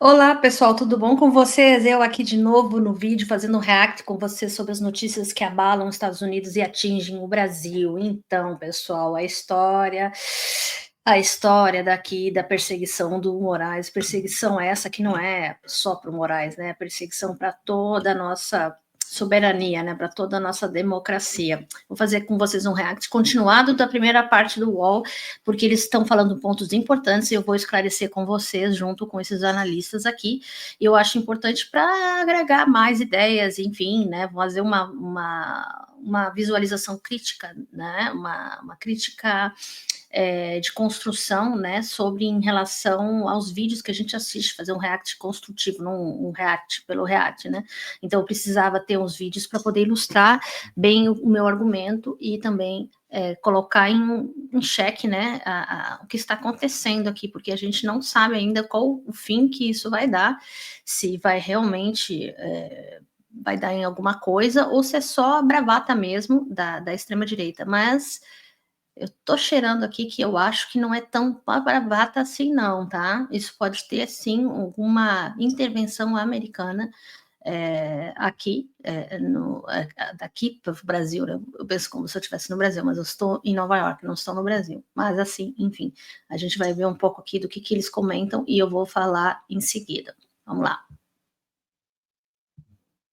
Olá, pessoal, tudo bom com vocês? Eu aqui de novo no vídeo fazendo um react com vocês sobre as notícias que abalam os Estados Unidos e atingem o Brasil. Então, pessoal, a história daqui da perseguição do Moraes, perseguição essa que não é só para o Moraes, né? Perseguição para toda a nossa soberania, né? Para toda a nossa democracia. Vou fazer com vocês um react continuado da primeira parte do UOL, porque eles estão falando pontos importantes e eu vou esclarecer com vocês, junto com esses analistas aqui. Eu acho importante para agregar mais ideias, enfim, né? Fazer uma visualização crítica, né? Uma crítica de construção, né, sobre em relação aos vídeos que a gente assiste, fazer um react construtivo, não um react pelo react, né? Então eu precisava ter uns vídeos para poder ilustrar bem o meu argumento e também colocar em xeque, né, o que está acontecendo aqui, porque a gente não sabe ainda qual o fim que isso vai dar, se vai realmente vai dar em alguma coisa, ou se é só a bravata mesmo da extrema-direita, mas eu tô cheirando aqui que eu acho que não é tão bravata assim não, tá? Isso pode ter sim alguma intervenção americana aqui, daqui para o Brasil, né? Eu penso como se eu estivesse no Brasil, mas eu estou em Nova York, não estou no Brasil. Mas assim, enfim, a gente vai ver um pouco aqui do que eles comentam e eu vou falar em seguida. Vamos lá.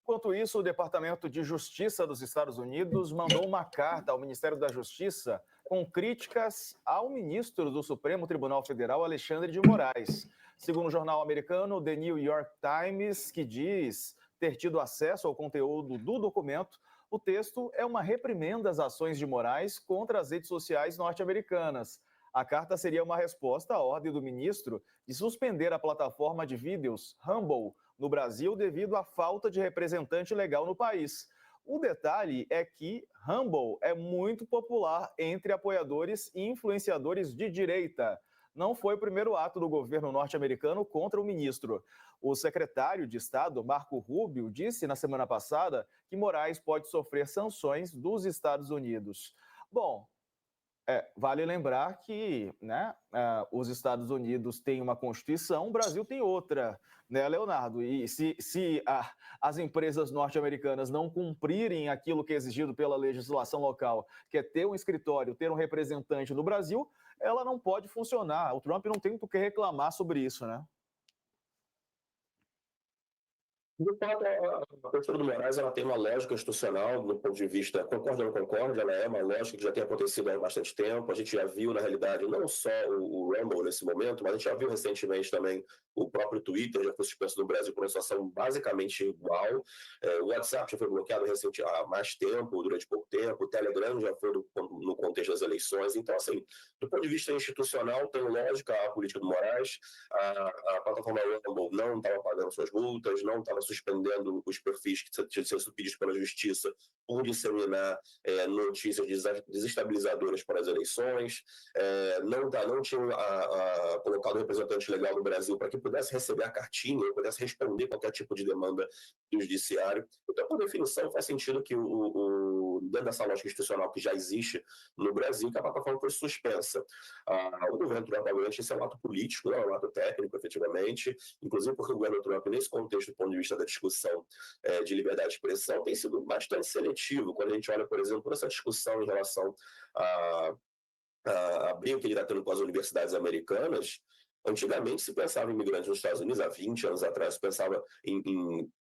Enquanto isso, o Departamento de Justiça dos Estados Unidos mandou uma carta ao Ministério da Justiça com críticas ao ministro do Supremo Tribunal Federal, Alexandre de Moraes. Segundo o jornal americano The New York Times, que diz ter tido acesso ao conteúdo do documento, o texto é uma reprimenda às ações de Moraes contra as redes sociais norte-americanas. A carta seria uma resposta à ordem do ministro de suspender a plataforma de vídeos Rumble no Brasil devido à falta de representante legal no país. O detalhe é que Rumble é muito popular entre apoiadores e influenciadores de direita. Não foi o primeiro ato do governo norte-americano contra o ministro. O secretário de Estado, Marco Rubio, disse na semana passada que Moraes pode sofrer sanções dos Estados Unidos. Bom, vale lembrar que, né, os Estados Unidos têm uma Constituição, o Brasil tem outra, né, Leonardo? E se as empresas norte-americanas não cumprirem aquilo que é exigido pela legislação local, que é ter um escritório, ter um representante no Brasil, ela não pode funcionar. O Trump não tem o que reclamar sobre isso, né? De fato, a postura do Moraes ela tem uma lógica institucional, do ponto de vista, concordo ou não concordo, ela é uma lógica que já tem acontecido há bastante tempo. A gente já viu, na realidade, não só o Rumble nesse momento, mas a gente já viu recentemente também o próprio Twitter já foi suspenso no Brasil por uma situação basicamente igual. O WhatsApp já foi bloqueado há mais tempo, durante pouco tempo, o Telegram já foi no contexto das eleições. Então, assim, do ponto de vista institucional, tem lógica a política do Moraes. A plataforma Rumble não estava pagando suas multas, não estava suspendendo os perfis que tinham sido pedidos pela Justiça por disseminar notícias desestabilizadoras para as eleições, não tinha colocado um representante legal no Brasil para que pudesse receber a cartinha, pudesse responder qualquer tipo de demanda do judiciário. Então, por definição, faz sentido que dentro dessa lógica institucional que já existe no Brasil, que a plataforma foi suspensa. O governo Trump, obviamente, isso é um ato político, não é um ato técnico, efetivamente, inclusive porque o governo Trump, nesse contexto, do ponto de vista da discussão de liberdade de expressão, tem sido bastante seletivo. Quando a gente olha, por exemplo, essa discussão em relação a briga que ele está tendo com as universidades americanas, antigamente se pensava em imigrantes nos Estados Unidos, há 20 anos atrás, se pensava em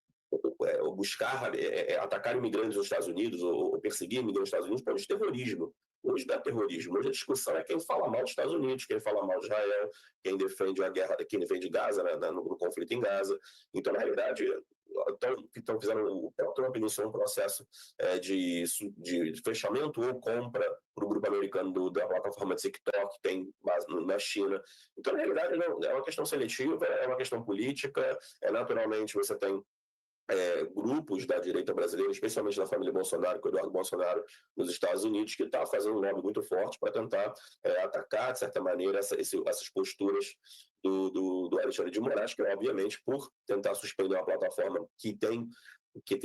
buscar atacar imigrantes nos Estados Unidos ou perseguir imigrantes nos Estados Unidos por de terrorismo. Hoje não é terrorismo, hoje a discussão é quem fala mal dos Estados Unidos, quem fala mal de Israel, quem defende a guerra, quem defende Gaza, no conflito em Gaza. Então, na realidade, estão fazendo, o Trump iniciou um processo de fechamento ou compra para o grupo americano da plataforma de TikTok, que tem base na China. Então, na realidade, não, é uma questão seletiva, é uma questão política, naturalmente você tem grupos da direita brasileira, especialmente da família Bolsonaro, com o Eduardo Bolsonaro, nos Estados Unidos, que está fazendo um lobby muito forte para tentar atacar, de certa maneira, essas posturas do Alexandre de Moraes, que, obviamente, por tentar suspender uma plataforma que tem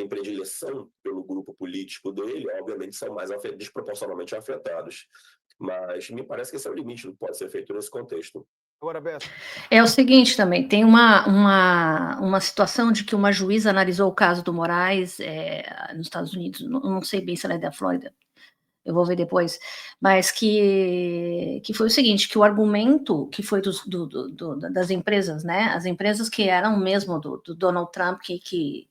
predileção pelo grupo político dele, obviamente são mais desproporcionalmente afetados. Mas me parece que esse é o limite do que pode ser feito nesse contexto. Agora, Beto. É o seguinte também, tem uma situação de que uma juíza analisou o caso do Moraes nos Estados Unidos, não sei bem se ela é da Flórida, eu vou ver depois, mas que foi o seguinte, que o argumento que foi das empresas, né, as empresas que eram mesmo do Donald Trump, que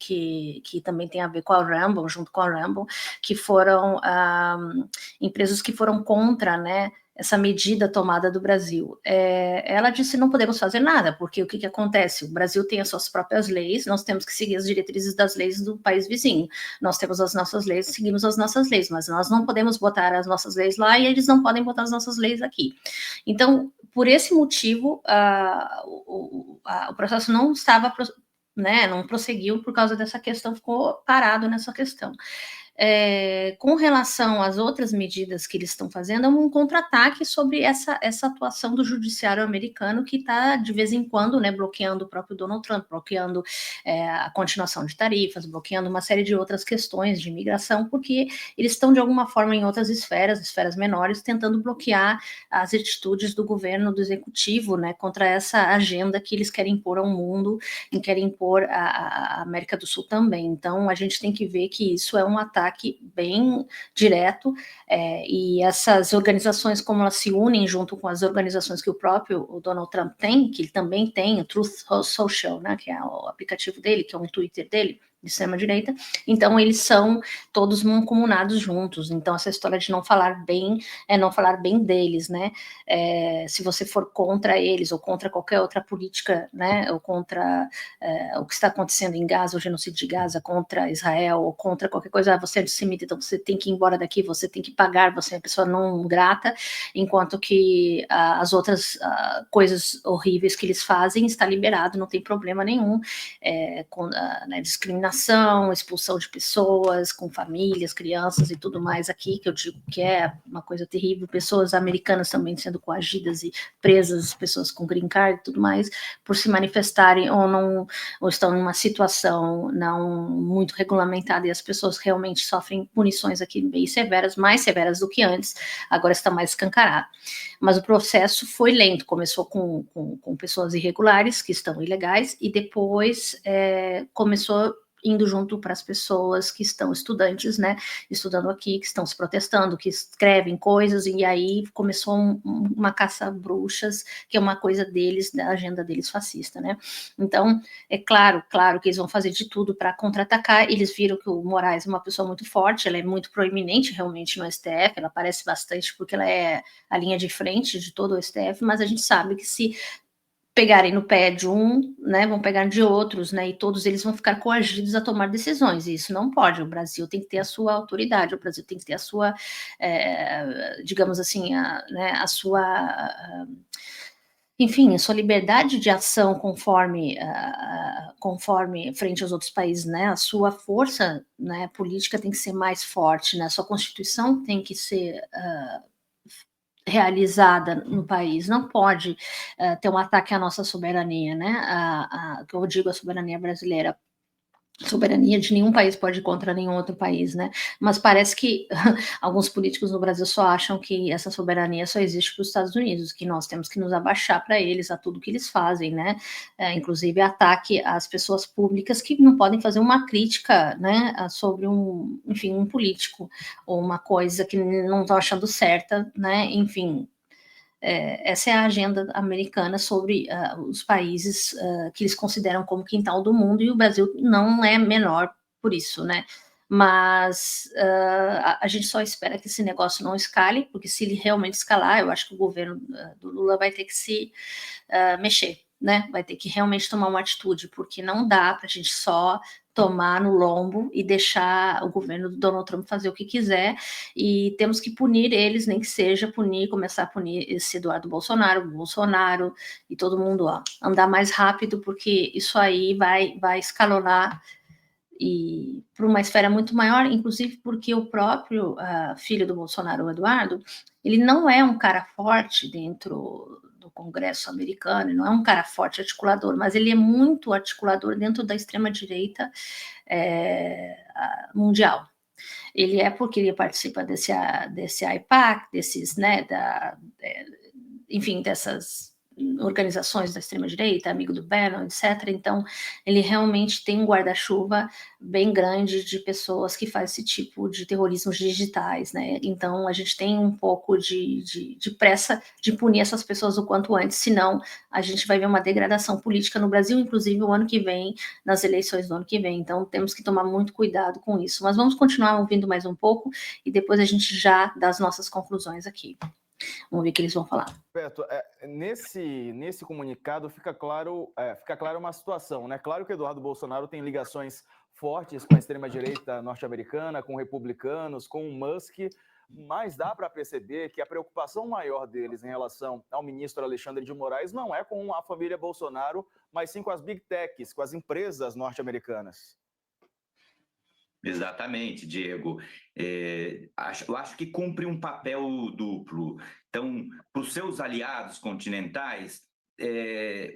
também tem a ver com a Rumble, junto com a Rumble, que foram empresas que foram contra, né, essa medida tomada do Brasil. Ela disse, não podemos fazer nada, porque o que acontece? O Brasil tem as suas próprias leis, nós temos que seguir as diretrizes das leis do país vizinho. Nós temos as nossas leis, seguimos as nossas leis, mas nós não podemos botar as nossas leis lá e eles não podem botar as nossas leis aqui. Então, por esse motivo, o processo não estava, né, não prosseguiu por causa dessa questão, ficou parado nessa questão. Com relação às outras medidas que eles estão fazendo, é um contra-ataque sobre essa atuação do judiciário americano, que está, de vez em quando, né, bloqueando o próprio Donald Trump, bloqueando a continuação de tarifas, bloqueando uma série de outras questões de imigração, porque eles estão, de alguma forma, em outras esferas menores, tentando bloquear as atitudes do governo, do executivo, né, contra essa agenda que eles querem impor ao mundo e querem impor à América do Sul também. Então, a gente tem que ver que isso é um ataque bem direto, e essas organizações, como elas se unem junto com as organizações que o próprio Donald Trump tem, que ele também tem, o Truth Social, né, que é o aplicativo dele, que é um Twitter dele, de extrema-direita, então eles são todos mancomunados juntos. Então essa história de não falar bem é não falar bem deles, né? Se você for contra eles ou contra qualquer outra política, né, ou contra o que está acontecendo em Gaza, o genocídio de Gaza, contra Israel, ou contra qualquer coisa, você é antissemita, então você tem que ir embora daqui, você tem que pagar, você é uma pessoa não grata, enquanto que as outras coisas horríveis que eles fazem está liberado, não tem problema nenhum, né, discriminação, expulsão de pessoas com famílias, crianças e tudo mais aqui, que eu digo que é uma coisa terrível, pessoas americanas também sendo coagidas e presas, pessoas com green card e tudo mais, por se manifestarem ou estão numa situação não muito regulamentada, e as pessoas realmente sofrem punições aqui bem severas, mais severas do que antes, agora está mais escancarado. Mas o processo foi lento, começou com pessoas irregulares, que estão ilegais, e depois começou indo junto para as pessoas que estão estudantes, né, estudando aqui, que estão se protestando, que escrevem coisas, e aí começou uma caça-bruxas, que é uma coisa deles, da agenda deles fascista, né. Então, é claro que eles vão fazer de tudo para contra-atacar. Eles viram que o Moraes é uma pessoa muito forte, ela é muito proeminente realmente no STF, ela aparece bastante porque ela é a linha de frente de todo o STF, mas a gente sabe que se pegarem no pé de um, né, vão pegar de outros, né, e todos eles vão ficar coagidos a tomar decisões, e isso não pode. O Brasil tem que ter a sua autoridade, o Brasil tem que ter a sua, digamos assim, a sua, enfim, a sua liberdade de ação conforme frente aos outros países, né, a sua força, né, política tem que ser mais forte, né, a sua Constituição tem que ser realizada no país, não pode ter um ataque à nossa soberania, né, que eu digo a soberania brasileira, soberania de nenhum país pode ir contra nenhum outro país, né, mas parece que alguns políticos no Brasil só acham que essa soberania só existe para os Estados Unidos, que nós temos que nos abaixar para eles, a tudo que eles fazem, né, inclusive ataque às pessoas públicas que não podem fazer uma crítica, né, sobre um político, ou uma coisa que não estão achando certa, né, enfim. Essa é a agenda americana sobre os países que eles consideram como quintal do mundo, e o Brasil não é menor por isso, né? Mas a gente só espera que esse negócio não escale, porque se ele realmente escalar, eu acho que o governo do Lula vai ter que se mexer, né? Vai ter que realmente tomar uma atitude, porque não dá para a gente só tomar no lombo e deixar o governo do Donald Trump fazer o que quiser, e temos que punir eles, nem que seja começar a punir esse Eduardo Bolsonaro e todo mundo, andar mais rápido, porque isso aí vai escalonar e para uma esfera muito maior, inclusive porque o próprio filho do Bolsonaro, o Eduardo, ele não é um cara forte dentro do Congresso americano, não é um cara forte articulador, mas ele é muito articulador dentro da extrema-direita mundial. Ele porque ele participa desse AIPAC, desses, né, enfim, dessas organizações da extrema-direita, amigo do Bannon, etc. Então, ele realmente tem um guarda-chuva bem grande de pessoas que fazem esse tipo de terrorismos digitais, né? Então, a gente tem um pouco de pressa de punir essas pessoas o quanto antes, senão a gente vai ver uma degradação política no Brasil, inclusive o ano que vem, nas eleições do ano que vem. Então, temos que tomar muito cuidado com isso. Mas vamos continuar ouvindo mais um pouco e depois a gente já dá as nossas conclusões aqui. Vamos ver o que eles vão falar. Roberto, nesse comunicado fica claro uma situação, né? Claro que Eduardo Bolsonaro tem ligações fortes com a extrema-direita norte-americana, com republicanos, com o Musk, mas dá para perceber que a preocupação maior deles em relação ao ministro Alexandre de Moraes não é com a família Bolsonaro, mas sim com as big techs, com as empresas norte-americanas. Exatamente, Diego. Eu acho que cumpre um papel duplo. Então, para os seus aliados continentais,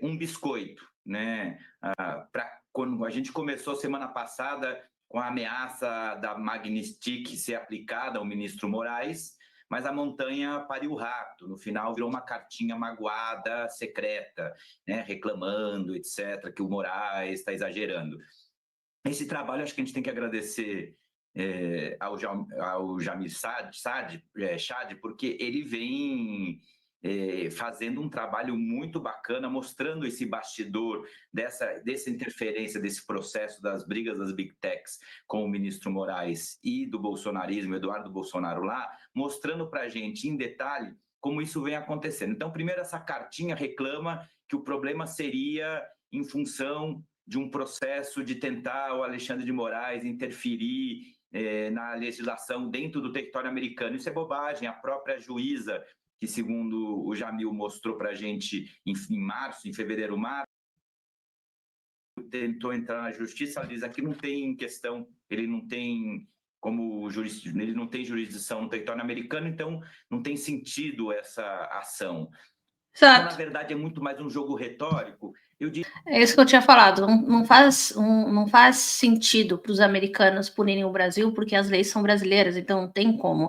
um biscoito, né? Quando a gente começou semana passada com a ameaça da Magnitsky ser aplicada ao ministro Moraes, mas a montanha pariu o rato. No final, virou uma cartinha magoada, secreta, né? Reclamando, etc., que o Moraes está exagerando. Esse trabalho, acho que a gente tem que agradecer ao Jamil Chad, porque ele vem fazendo um trabalho muito bacana, mostrando esse bastidor dessa interferência, desse processo das brigas das Big Techs com o ministro Moraes e do bolsonarismo, Eduardo Bolsonaro lá, mostrando para a gente em detalhe como isso vem acontecendo. Então, primeiro, essa cartinha reclama que o problema seria em função de um processo de tentar o Alexandre de Moraes interferir na legislação dentro do território americano. Isso é bobagem. A própria juíza, que segundo o Jamil mostrou para a gente em fevereiro, março, tentou entrar na justiça, ela diz aqui não tem questão, ele não tem ele não tem jurisdição no território americano, então não tem sentido essa ação. Então, na verdade, é muito mais um jogo retórico. É isso que eu tinha falado, não faz sentido para os americanos punirem o Brasil, porque as leis são brasileiras, então não tem como.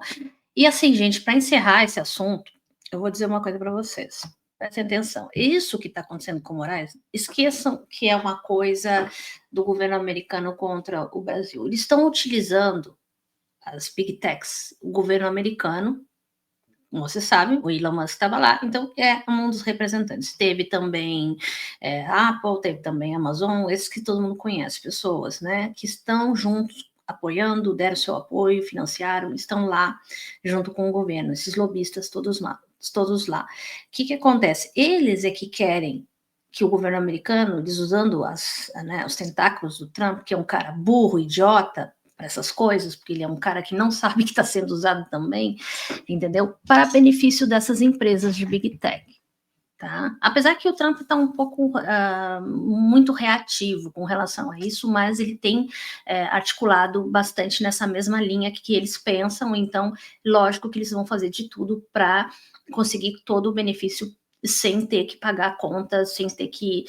E assim, gente, para encerrar esse assunto, eu vou dizer uma coisa para vocês. Prestem atenção. Isso que está acontecendo com o Moraes, esqueçam que é uma coisa do governo americano contra o Brasil. Eles estão utilizando as big techs, o governo americano. Como você sabe, o Elon Musk estava lá, então é um dos representantes. Teve também Apple, teve também Amazon, esses que todo mundo conhece, pessoas, né, que estão juntos, apoiando, deram seu apoio, financiaram, estão lá junto com o governo, esses lobistas todos lá. O que acontece? Eles é que querem que o governo americano, eles usando os tentáculos do Trump, que é um cara burro, idiota, para essas coisas, porque ele é um cara que não sabe que está sendo usado também, entendeu? Para benefício dessas empresas de Big Tech, tá? Apesar que o Trump está um pouco muito reativo com relação a isso, mas ele tem articulado bastante nessa mesma linha que eles pensam, então, lógico que eles vão fazer de tudo para conseguir todo o benefício sem ter que pagar contas, sem ter que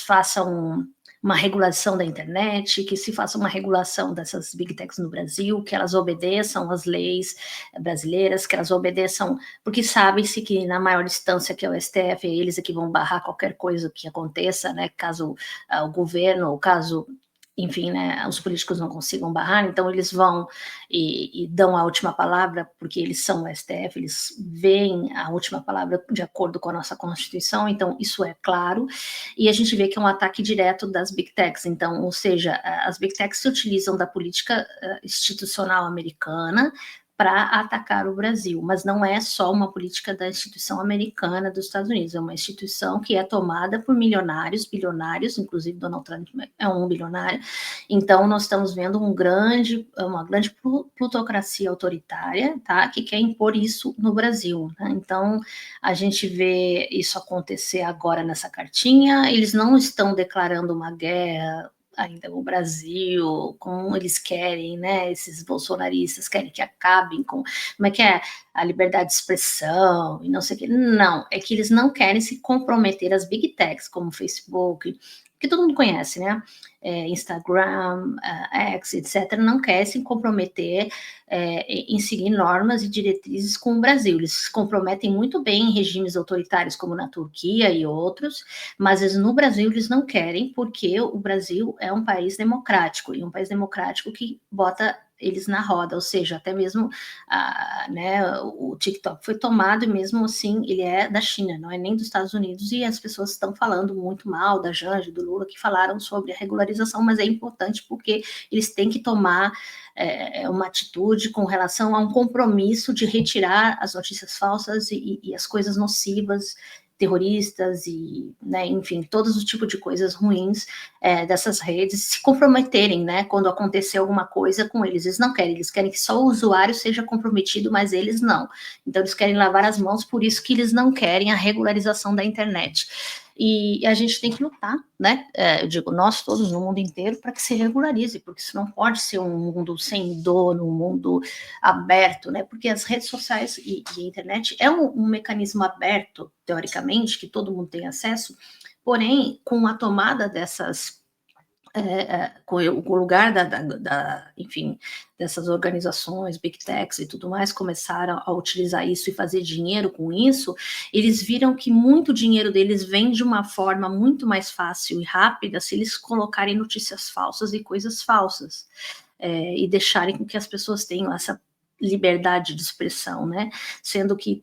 façam uma regulação da internet, que se faça uma regulação dessas big techs no Brasil, que elas obedeçam às leis brasileiras, que elas obedeçam, porque sabe-se que na maior instância que é o STF, eles é que vão barrar qualquer coisa que aconteça, né, caso o governo, ou caso, enfim, né, os políticos não consigam barrar, então eles vão e dão a última palavra, porque eles são o STF, eles veem a última palavra de acordo com a nossa Constituição, então isso é claro, e a gente vê que é um ataque direto das Big Techs, então, ou seja, as Big Techs se utilizam da política institucional americana para atacar o Brasil, mas não é só uma política da instituição americana dos Estados Unidos, é uma instituição que é tomada por milionários, bilionários, inclusive Donald Trump é um bilionário, então nós estamos vendo uma grande plutocracia autoritária, tá, que quer impor isso no Brasil, né? Então a gente vê isso acontecer agora nessa cartinha, eles não estão declarando uma guerra ainda o Brasil, como eles querem, né, esses bolsonaristas querem que acabem com, como é que é, a liberdade de expressão, e não sei o que, não, é que eles não querem se comprometer às big techs, como o Facebook, que todo mundo conhece, né? Instagram, X, etc., não quer se comprometer em seguir normas e diretrizes com o Brasil. Eles se comprometem muito bem em regimes autoritários, como na Turquia e outros, mas no Brasil eles não querem, porque o Brasil é um país democrático, e um país democrático que bota eles na roda, ou seja, até mesmo né, o TikTok foi tomado e mesmo assim ele é da China, não é nem dos Estados Unidos, e as pessoas estão falando muito mal da Janja, do Lula, que falaram sobre a regularização, mas é importante porque eles têm que tomar uma atitude com relação a um compromisso de retirar as notícias falsas e as coisas nocivas, terroristas e, né, enfim, todos os tipos de coisas ruins dessas redes, se comprometerem, né, quando acontecer alguma coisa com eles. Eles não querem, eles querem que só o usuário seja comprometido, mas eles não. Então, eles querem lavar as mãos, por isso que eles não querem a regularização da internet. E a gente tem que lutar, né? Eu digo, nós todos no mundo inteiro, para que se regularize, porque isso não pode ser um mundo sem dono, um mundo aberto, né? Porque as redes sociais e a internet é um mecanismo aberto, teoricamente, que todo mundo tem acesso, porém, com a tomada dessas com o lugar enfim, dessas organizações, Big Techs e tudo mais, começaram a utilizar isso e fazer dinheiro com isso, eles viram que muito dinheiro deles vem de uma forma muito mais fácil e rápida se eles colocarem notícias falsas e coisas falsas, e deixarem com que as pessoas tenham essa liberdade de expressão, né? Sendo que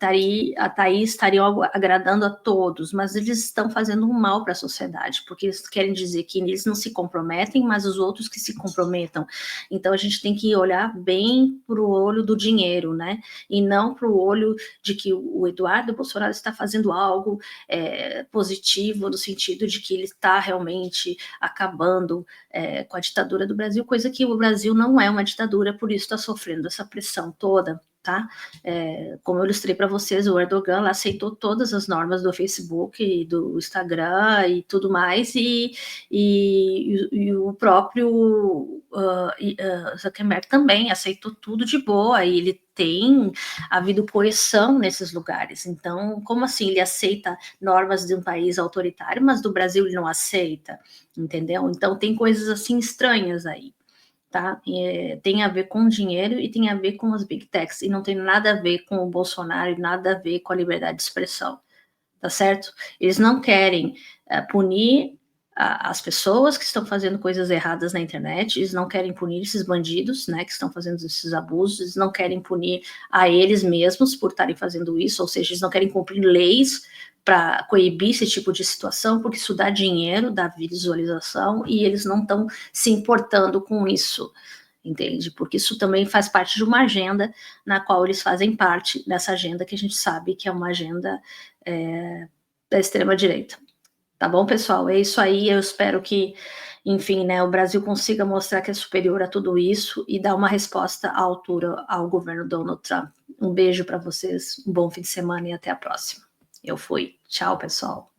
a Thaís estaria agradando a todos, mas eles estão fazendo um mal para a sociedade, porque eles querem dizer que eles não se comprometem, mas os outros que se comprometam. Então a gente tem que olhar bem para o olho do dinheiro, né? E não para o olho de que o Eduardo Bolsonaro está fazendo algo positivo, no sentido de que ele está realmente acabando com a ditadura do Brasil, coisa que o Brasil não é uma ditadura, por isso está sofrendo essa pressão toda, tá? Como eu ilustrei para vocês, o Erdogan lá aceitou todas as normas do Facebook e do Instagram e tudo mais, e o próprio Zuckerberg também aceitou tudo de boa, e ele tem havido coerção nesses lugares. Então, como assim ele aceita normas de um país autoritário, mas do Brasil ele não aceita? Entendeu? Então, tem coisas assim estranhas aí. Tá? Tem a ver com dinheiro e tem a ver com as Big Techs, e não tem nada a ver com o Bolsonaro e nada a ver com a liberdade de expressão, tá certo? Eles não querem punir as pessoas que estão fazendo coisas erradas na internet, eles não querem punir esses bandidos, né, que estão fazendo esses abusos, eles não querem punir a eles mesmos por estarem fazendo isso, ou seja, eles não querem cumprir leis para coibir esse tipo de situação, porque isso dá dinheiro, dá visualização, e eles não estão se importando com isso, entende? Porque isso também faz parte de uma agenda na qual eles fazem parte dessa agenda que a gente sabe que é uma agenda da extrema-direita. Tá bom, pessoal? É isso aí, eu espero que, enfim, né, o Brasil consiga mostrar que é superior a tudo isso e dar uma resposta à altura ao governo Donald Trump. Um beijo para vocês, um bom fim de semana e até a próxima. Eu fui. Tchau, pessoal.